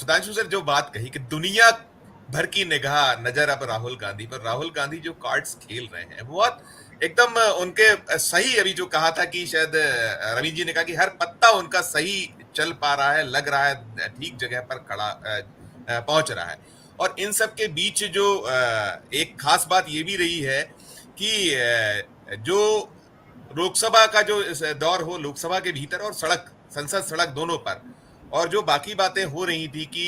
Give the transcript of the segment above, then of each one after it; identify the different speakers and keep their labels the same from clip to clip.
Speaker 1: Sudhanshu sir जो बात कही कि दुनिया भर की निगाह नजर अब राहुल गांधी पर, राहुल गांधी जो कार्ड्स खेल रहे हैं वो बहुत एकदम उनके सही, अभी जो कहा था कि शायद रवीन जी ने कहा कि हर पत्ता उनका सही चल पा रहा है, लग रहा है ठीक जगह पर खड़ा पहुंच रहा है। और इन सब के बीच जो एक खास बात ये भी रही है कि जो लोकसभा का जो दौर हो, लोकसभा के भीतर और सड़क, संसद सड़क दोनों पर, और जो बाकी बातें हो रही थी कि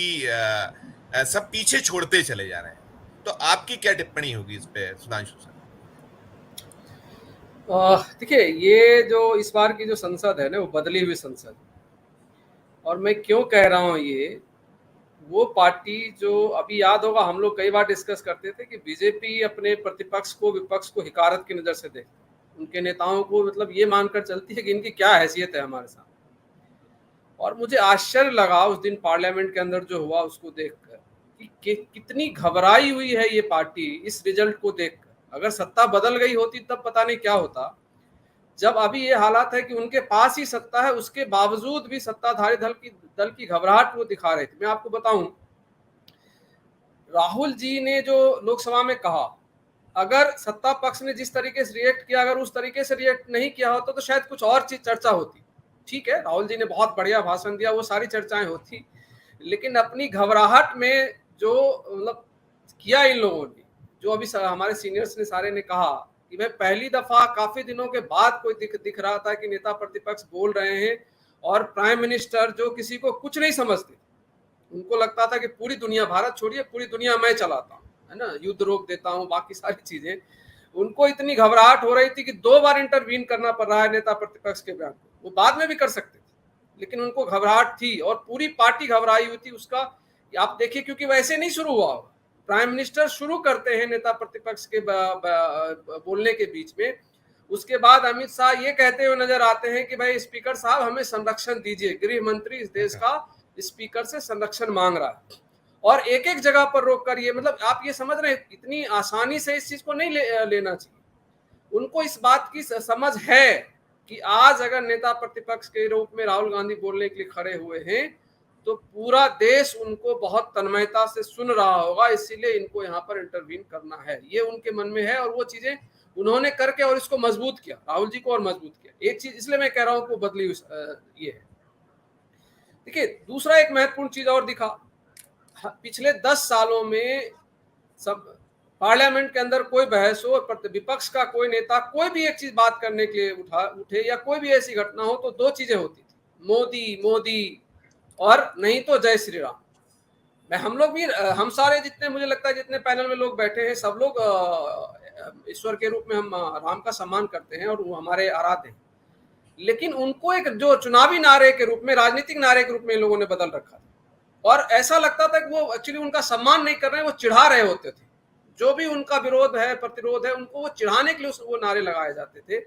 Speaker 1: सब पीछे छोड़ते चले जा रहे हैं, तो आपकी क्या टिप्पणी होगी इस पे सुधांशु सर?
Speaker 2: देखिए, ये जो इस बार की जो संसद है ना, वो बदली हुई संसद है। और मैं क्यों कह रहा हूँ ये, वो पार्टी जो अभी याद होगा, हम लोग कई बार डिस्कस करते थे कि बीजेपी अपने प्रतिपक्ष को, विपक्ष को हिकारत की नज़र से देखती, उनके नेताओं को मतलब ये मानकर चलती है कि इनकी क्या हैसियत है हमारे साथ। और मुझे आश्चर्य लगा उस दिन पार्लियामेंट के अंदर जो हुआ उसको देखकर कि कितनी घबराई हुई है ये पार्टी इस रिजल्ट को देखकर। अगर सत्ता बदल गई होती तब पता नहीं क्या होता। जब अभी ये हालात है कि उनके पास ही सत्ता है, उसके बावजूद भी सत्ताधारी दल की घबराहट वो दिखा रहे थे। मैं आपको बताऊं, राहुल जी ने जो लोकसभा में कहा, अगर सत्ता पक्ष ने जिस तरीके से रिएक्ट किया, अगर उस तरीके से रिएक्ट नहीं किया होता तो शायद कुछ और चीज चर्चा होती। ठीक है, राहुल जी ने बहुत बढ़िया भाषण दिया, वो सारी चर्चाएं होती, लेकिन अपनी घबराहट में जो मतलब किया इन लोगों ने, जो अभी हमारे सीनियर्स ने सारे ने कहा कि भाई पहली दफा काफी दिनों के बाद कोई दिख रहा था कि नेता प्रतिपक्ष बोल रहे हैं, और प्राइम मिनिस्टर जो किसी को कुछ नहीं समझते, उनको लगता था कि पूरी दुनिया, भारत छोड़िए पूरी दुनिया मैं चलाता हूँ, है ना, युद्ध रोक देता हूँ, बाकी सारी चीजें, उनको इतनी घबराहट हो रही थी कि 2 बार इंटरवीन करना पड़ रहा है नेता प्रतिपक्ष के बयान को। वो बाद में भी कर सकते थे, लेकिन उनको घबराहट थी और पूरी पार्टी घबराई हुई थी उसका। आप देखिए, क्योंकि वैसे नहीं शुरू हुआ, प्राइम मिनिस्टर शुरू करते हैं नेता प्रतिपक्ष के बोलने के बीच में, उसके बाद अमित शाह ये कहते हुए नजर आते हैं कि भाई स्पीकर साहब हमें संरक्षण दीजिए, गृह मंत्री इस देश का स्पीकर से संरक्षण मांग रहा है। और एक एक जगह पर रोककर, ये मतलब आप ये समझ रहे हैं इतनी आसानी से इस चीज को नहीं लेना चाहिए। उनको इस बात की समझ है कि आज अगर नेता प्रतिपक्ष के रूप में राहुल गांधी बोलने के लिए खड़े हुए हैं तो पूरा देश उनको बहुत तन्मयता से सुन रहा होगा, इसीलिए इनको यहाँ पर इंटरवीन करना है, ये उनके मन में है। और वो चीजें उन्होंने करके और इसको मजबूत किया, राहुल जी को और मजबूत किया। एक चीज इसलिए मैं कह रहा हूँ कि बदली ये है। देखिए, दूसरा एक महत्वपूर्ण चीज और दिखा, पिछले 10 सालों में सब पार्लियामेंट के अंदर कोई बहस हो, विपक्ष का कोई नेता कोई भी एक चीज बात करने के लिए उठे या कोई भी ऐसी घटना हो, तो 2 चीजें होती थी, मोदी मोदी और नहीं तो जय श्री राम। मैं हम लोग भी, हम सारे जितने, मुझे लगता है जितने पैनल में लोग बैठे हैं, सब लोग ईश्वर के रूप में हम राम का सम्मान करते हैं और वो हमारे आराध्य हैं। लेकिन उनको एक जो चुनावी नारे के रूप में, राजनीतिक नारे के रूप में इन लोगों ने बदल रखा था, और ऐसा लगता था कि वो एक्चुअली उनका सम्मान नहीं कर रहे हैं, वो चिढ़ा रहे होते थे। जो भी उनका विरोध है, प्रतिरोध है, उनको वो चिढ़ाने के लिए वो नारे लगाए जाते थे।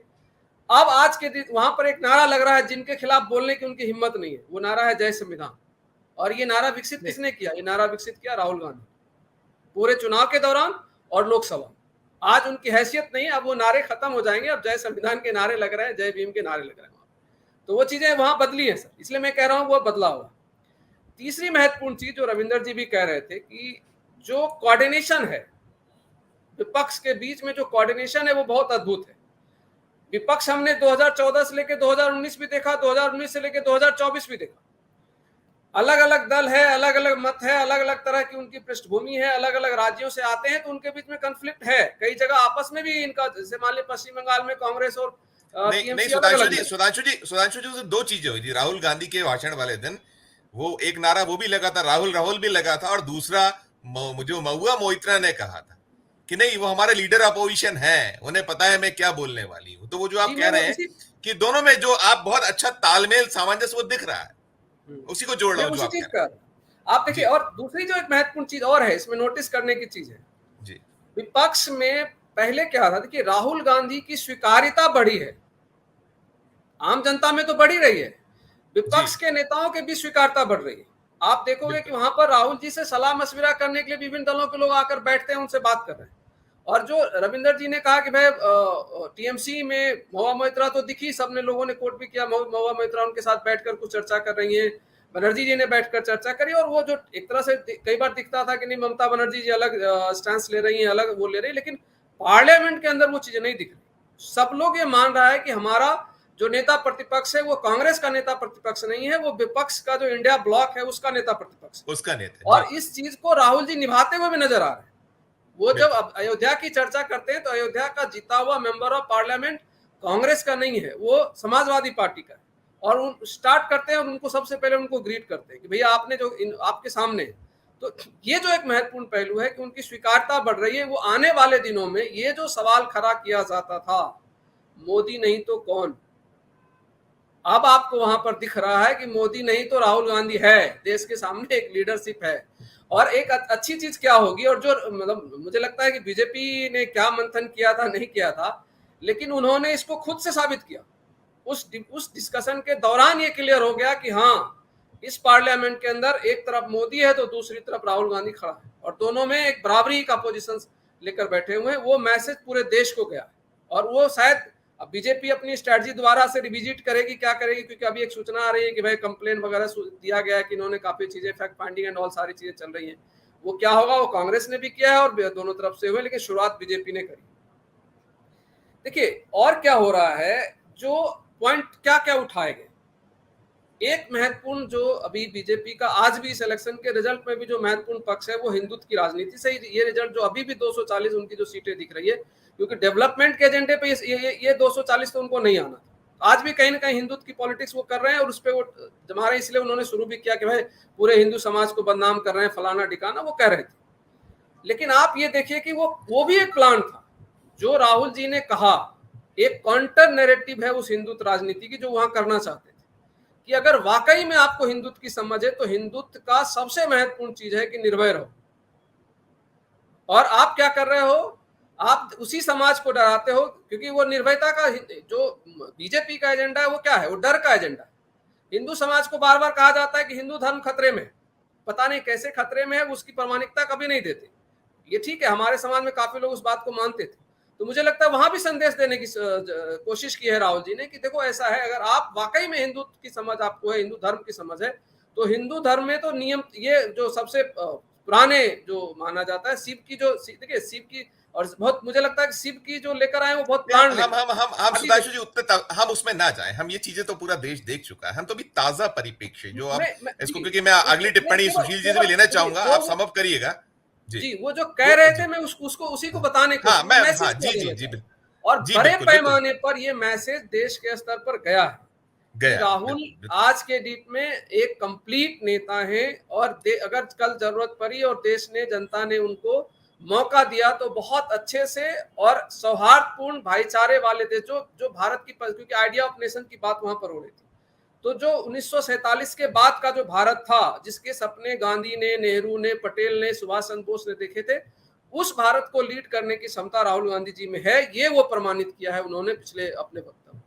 Speaker 2: अब आज के दिन वहां पर एक नारा लग रहा है जिनके खिलाफ बोलने की उनकी हिम्मत नहीं है, वो नारा है जय संविधान। और ये नारा विकसित किसने किया? ये नारा विकसित किया राहुल गांधी, पूरे चुनाव के दौरान और लोकसभा। आज उनकी हैसियत नहीं है, अब वो नारे खत्म हो जाएंगे, अब जय संविधान के नारे लग रहे हैं, जय भीम के नारे लग रहे हैं। तो वो चीजें वहां बदली है सर, इसलिए मैं कह रहा हूं वो बदला हुआ। तीसरी महत्वपूर्ण चीज जो रविंदर जी भी कह रहे थे कि जो कोऑर्डिनेशन है विपक्ष के बीच में, जो कोऑर्डिनेशन है वो बहुत अद्भुत है। विपक्ष हमने 2014 से लेकर 2019 भी देखा, 2019 से लेकर 2024 भी देखा। अलग अलग दल है, अलग अलग मत है, अलग अलग तरह की उनकी पृष्ठभूमि है, अलग अलग राज्यों से आते हैं, तो उनके बीच में कन्फ्लिक्ट है। कई जगह आपस में भी इनका, जैसे मान लीजिए पश्चिम बंगाल में कांग्रेस और
Speaker 1: नहीं, सुधांशु जी, 2 चीजें हुई थी राहुल गांधी के भाषण वाले दिन। वो एक नारा वो भी लगा था, राहुल राहुल भी लगा था, और दूसरा जो महुआ मोइत्रा ने कहा था कि नहीं वो हमारे लीडर अपोजिशन है, उन्हें पता है मैं क्या बोलने वाली हूं। तो वो जो आप कह रहे हैं कि दोनों में जो आप बहुत अच्छा तालमेल, सामंजस्य वो दिख रहा है, उसी को जोड़ रहा हूं जो आप कह रहे हैं।
Speaker 2: आप देखिए, और दूसरी जो एक महत्वपूर्ण चीज और है इसमें नोटिस करने की चीज है
Speaker 1: जी,
Speaker 2: विपक्ष में पहले क्या था कि राहुल गांधी की स्वीकार्यता बढ़ी है, आम जनता में तो बढ़ी रही है, विपक्ष के नेताओं के भी स्वीकार्यता बढ़ रही है। आप देखोगे कि वहां पर राहुल जी से सलाह मशविरा करने के लिए विभिन्न दलों के लोग आकर बैठते हैं, उनसे बात कर रहे हैं। और जो रविंदर जी ने कहा कि भाई टीएमसी में महुआ मोइत्रा तो दिखी, सबने लोगों ने कोट भी किया, महुआ मोइत्रा उनके साथ बैठकर कुछ चर्चा कर रही हैं, बनर्जी जी ने बैठकर चर्चा करी, और वो जो एक तरह से कई बार दिखता था कि नहीं ममता बनर्जी जी अलग स्टैंड ले रही हैं, अलग वो ले रही, लेकिन पार्लियामेंट के अंदर वो चीजें नहीं दिख रही। सब लोग ये मान रहा है कि हमारा जो नेता प्रतिपक्ष है वो कांग्रेस का नेता प्रतिपक्ष नहीं है, वो विपक्ष का जो इंडिया ब्लॉक है उसका नेता प्रतिपक्ष है।
Speaker 1: उसका नेता
Speaker 2: और इस चीज को राहुल जी निभाते हुए भी नजर आ रहे हैं। वो जब अयोध्या की चर्चा करते हैं तो अयोध्या का जीता हुआ मेंबर ऑफ पार्लियामेंट कांग्रेस का नहीं है, वो समाजवादी पार्टी का है। और उन स्टार्ट करते हैं और उनको सबसे पहले उनको ग्रीट करते हैं कि भैया आपने जो आपके सामने, तो ये जो एक महत्वपूर्ण पहलू है कि उनकी स्वीकारता बढ़ रही है। वो आने वाले दिनों में ये जो सवाल खड़ा किया जाता था मोदी नहीं तो कौन, अब आपको वहां पर दिख रहा है कि मोदी नहीं तो राहुल गांधी है, देश के सामने एक लीडरशिप है। और एक अच्छी चीज क्या होगी, और जो मतलब मुझे लगता है कि बीजेपी ने क्या मंथन किया था नहीं किया था, लेकिन उन्होंने इसको खुद से साबित किया। उस डिस्कशन के दौरान ये क्लियर हो गया कि हाँ, इस पार्लियामेंट के अंदर एक तरफ मोदी है तो दूसरी तरफ राहुल गांधी खड़ा है, और दोनों में एक बराबरी का पोजीशन लेकर बैठे हुए हैं। वो मैसेज पूरे देश को गया, और वो शायद अब बीजेपी अपनी स्ट्रेटजी दोबारा से रिविजिट करेगी, क्या करेगी, क्योंकि अभी एक सूचना आ रही है कि भाई कंप्लेन वगैरह दिया गया है कि इन्होंने काफी चीजें फैक्ट फाइंडिंग एंड ऑल सारी चीजें चल रही हैं। वो क्या होगा, वो कांग्रेस ने भी किया है और दोनों तरफ से हुए, लेकिन शुरुआत बीजेपी ने करी। देखिए और क्या हो रहा है, जो पॉइंट क्या क्या उठाए गए। एक महत्वपूर्ण जो अभी बीजेपी का आज भी इस इलेक्शन के रिजल्ट में भी जो महत्वपूर्ण पक्ष है वो हिंदुत्व की राजनीति से ये रिजल्ट जो अभी भी 240 उनकी जो सीटें दिख रही है, क्योंकि डेवलपमेंट के एजेंडे पे ये 240 तो उनको नहीं आना था। आज भी कहीं ना कहीं हिंदुत्व की पॉलिटिक्स वो कर रहे हैं, और उस पर वो जमा रहे, इसलिए उन्होंने शुरू भी किया कि भाई पूरे हिंदू समाज को बदनाम कर रहे हैं, फलाना ढिकाना, वो कह रहे थे। लेकिन आप ये देखिए कि वो भी एक प्लान था जो राहुल जी ने कहा, एक काउंटर नैरेटिव है उस हिंदुत्व राजनीति की जो वहां करना चाहते थे, कि अगर वाकई में आपको हिंदुत्व की समझ है तो हिंदुत्व का सबसे महत्वपूर्ण चीज है कि निर्भय रहो। और आप क्या कर रहे हो, आप उसी समाज को डराते हो, क्योंकि वो निर्भयता का जो बीजेपी का एजेंडा है वो क्या है, वो डर का एजेंडा है। हिंदू समाज को बार बार कहा जाता है कि हिंदू धर्म खतरे में, पता नहीं कैसे खतरे में है, उसकी प्रामाणिकता कभी नहीं देते। ये ठीक है, हमारे समाज में काफी लोग उस बात को मानते थे, तो मुझे लगता है वहां भी संदेश देने की कोशिश की है राहुल जी ने कि देखो ऐसा है, अगर आप वाकई में हिंदुत्व की समझ आपको है, हिंदू धर्म की समझ है, तो हिंदू धर्म में तो नियम, ये जो सबसे पुराने जो माना जाता है शिव की, जो देखिए शिव की, और बहुत मुझे लगता है कि शिव की जो लेकर आए वो बहुत प्लान
Speaker 1: हम सुधांशु जी उतने हम उसमें ना जाए, हम ये चीजें तो पूरा देश देख चुका है। हम तो भी ताजा परिप्रेक्ष्य जो अब इसको, क्योंकि मैं अगली टिप्पणी सुशील जी से भी लेना चाहूंगा, आप समअप करिएगा
Speaker 2: जी। वो जो कह रहे थे मैं उसको उसी को बताने को, और बड़े पैमाने पर ये मैसेज देश के स्तर पर गया है। राहुल आज के डेट में एक कंप्लीट नेता है, और अगर कल जरूरत पड़ी और देश ने, जनता ने उनको मौका दिया तो बहुत अच्छे से और सौहार्दपूर्ण भाईचारे वाले देश, जो भारत की, क्योंकि आइडिया ऑफ नेशन की बात वहां पर हो रही थी, तो जो 1947 के बाद का जो भारत था, जिसके सपने गांधी ने, नेहरू ने, पटेल ने, सुभाष चंद्र बोस ने देखे थे, उस भारत को लीड करने की क्षमता राहुल गांधी जी में है। ये वो प्रमाणित किया है उन्होंने पिछले अपने वक्तव्य।